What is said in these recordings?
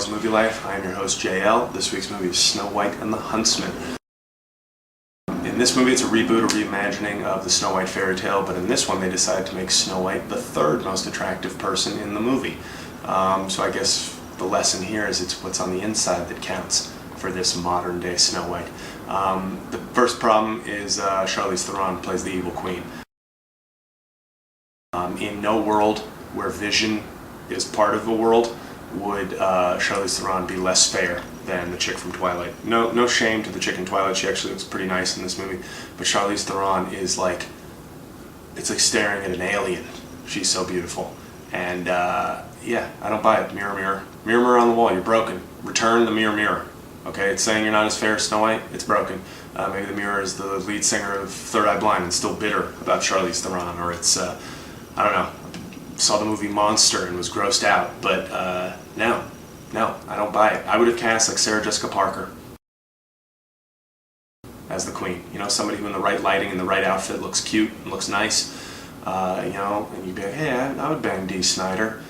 Charles Movie Life. I am your host JL. This week's movie is Snow White and the Huntsman. In this movie it's a reboot, a reimagining of the Snow White fairy tale, but in this one they decided to make Snow White the third most attractive person in the movie. So I guess the lesson here is it's what's on the inside that counts for this modern day Snow White. The first problem is Charlize Theron plays the evil queen. In no world where vision is part of the world would Charlize Theron be less fair than the chick from Twilight. No shame to the chick in Twilight, she actually looks pretty nice in this movie, but Charlize Theron is like, it's like staring at an alien. She's so beautiful. And yeah, I don't buy it. Mirror, mirror. Mirror, mirror on the wall, you're broken. Return the mirror, mirror. Okay, it's saying you're not as fair as Snow White, it's broken. Maybe the mirror is the lead singer of Third Eye Blind and still bitter about Charlize Theron, or it's, I don't know, saw the movie Monster and was grossed out, but no, I don't buy it. I would have cast like Sarah Jessica Parker as the queen. You know, somebody who in the right lighting and the right outfit looks cute and looks nice, you know, and you'd be like, hey, I would bang Dee Snider,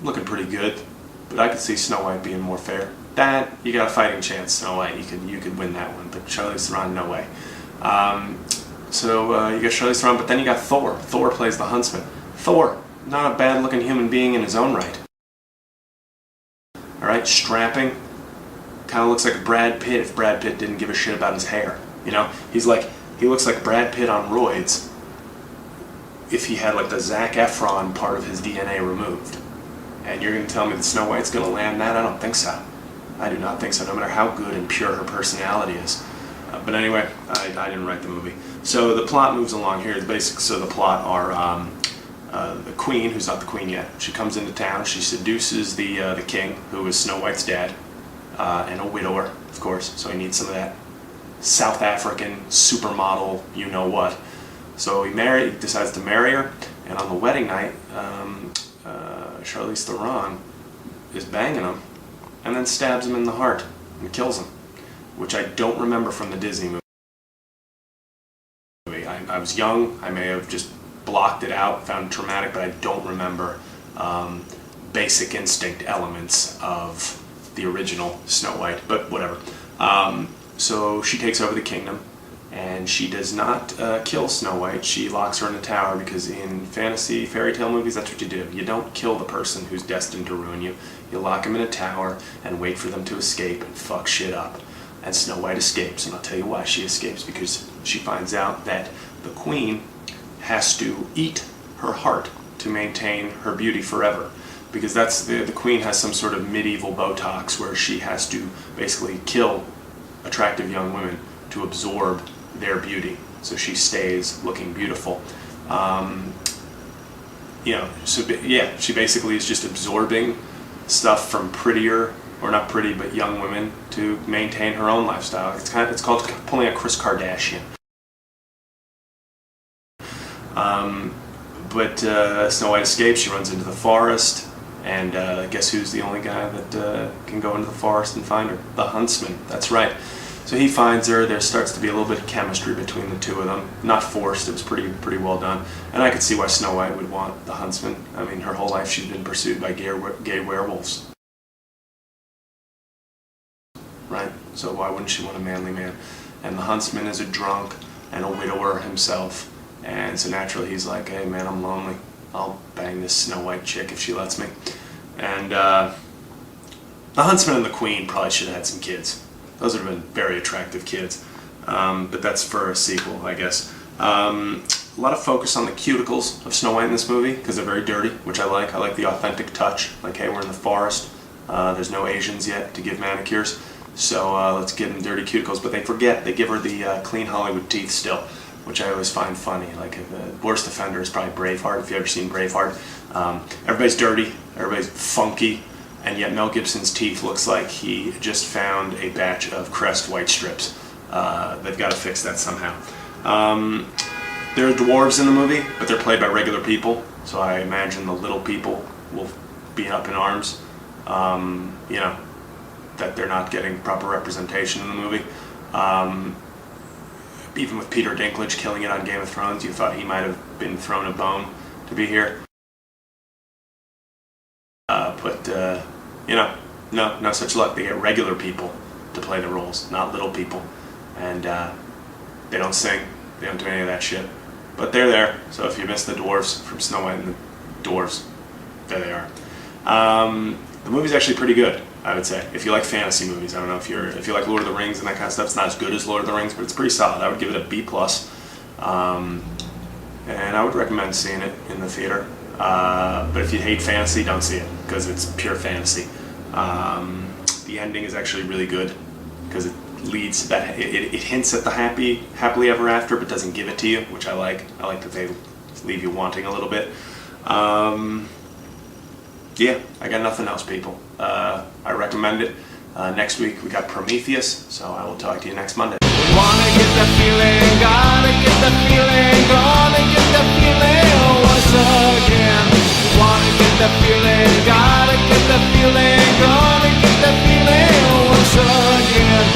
looking pretty good, but I could see Snow White being more fair. That, you got a fighting chance, Snow White, you could win that one, but Charlize Theron, no way. So you got Charlize Theron, but then you got Thor. Thor plays the Huntsman. Thor, not a bad looking human being in his own right. Alright, strapping, kind of looks like Brad Pitt if Brad Pitt didn't give a shit about his hair. You know, he looks like Brad Pitt on roids if he had like the Zac Efron part of his DNA removed. And you're going to tell me that Snow White's going to land that? I don't think so. I do not think so, no matter how good and pure her personality is. But anyway, I didn't write the movie. So the plot moves along here. The basics of the plot are the queen, who's not the queen yet, she comes into town, she seduces the king, who is Snow White's dad, and a widower, of course, so he needs some of that South African supermodel you-know-what. So he decides to marry her, and on the wedding night, Charlize Theron is banging him, and then stabs him in the heart, and kills him, which I don't remember from the Disney movie. I was young, I may have just blocked it out, found it traumatic, but I don't remember basic instinct elements of the original Snow White, but whatever. So she takes over the kingdom, and she does not kill Snow White. She locks her in a tower, because in fantasy fairy tale movies, that's what you do. You don't kill the person who's destined to ruin you. You lock them in a tower and wait for them to escape and fuck shit up. And Snow White escapes, and I'll tell you why she escapes, because she finds out that the queen has to eat her heart to maintain her beauty forever, because that's the queen has some sort of medieval Botox where she has to basically kill attractive young women to absorb their beauty, so she stays looking beautiful. You know, so yeah, she basically is just absorbing stuff from prettier, or not pretty, but young women to maintain her own lifestyle. It's called pulling a Kris Kardashian. But Snow White escapes, she runs into the forest, and guess who's the only guy that can go into the forest and find her? The Huntsman, that's right. So he finds her, there starts to be a little bit of chemistry between the two of them. Not forced, it was pretty well done. And I could see why Snow White would want the Huntsman. I mean, her whole life she's been pursued by gay werewolves. Right? So why wouldn't she want a manly man? And the Huntsman is a drunk and a widower himself. And so naturally he's like, hey man, I'm lonely. I'll bang this Snow White chick if she lets me. And the Huntsman and the Queen probably should have had some kids. Those would have been very attractive kids. But that's for a sequel, I guess. A lot of focus on the cuticles of Snow White in this movie, because they're very dirty, which I like. I like the authentic touch. Like, hey, we're in the forest. There's no Asians yet to give manicures. So let's give them dirty cuticles. But they forget, they give her the clean Hollywood teeth still, which I always find funny. Like, the worst offender is probably Braveheart, if you've ever seen Braveheart. Everybody's dirty, everybody's funky, and yet Mel Gibson's teeth looks like he just found a batch of Crest white strips. They've got to fix that somehow. There are dwarves in the movie, but they're played by regular people, so I imagine the little people will be up in arms. You know, that they're not getting proper representation in the movie. Even with Peter Dinklage killing it on Game of Thrones, you thought he might have been thrown a bone to be here. But you know, no such luck. They get regular people to play the roles, not little people. And they don't sing, they don't do any of that shit. But they're there, so if you miss the dwarves from Snow White and the Dwarves, there they are. The movie's actually pretty good, I would say. If you like fantasy movies, I don't know if you like Lord of the Rings and that kind of stuff. It's not as good as Lord of the Rings, but it's pretty solid. I would give it a B+. And I would recommend seeing it in the theater. But if you hate fantasy, don't see it, because it's pure fantasy. The ending is actually really good, because it leads that it hints at the happily ever after, but doesn't give it to you, which I like. I like that they leave you wanting a little bit. Yeah, I got nothing else, people. I recommend it. Next week we got Prometheus, so I will talk to you next Monday. Wanna get the feeling, gotta get the feeling, gonna get the feeling once again. Wanna get the feeling, gotta get the feeling,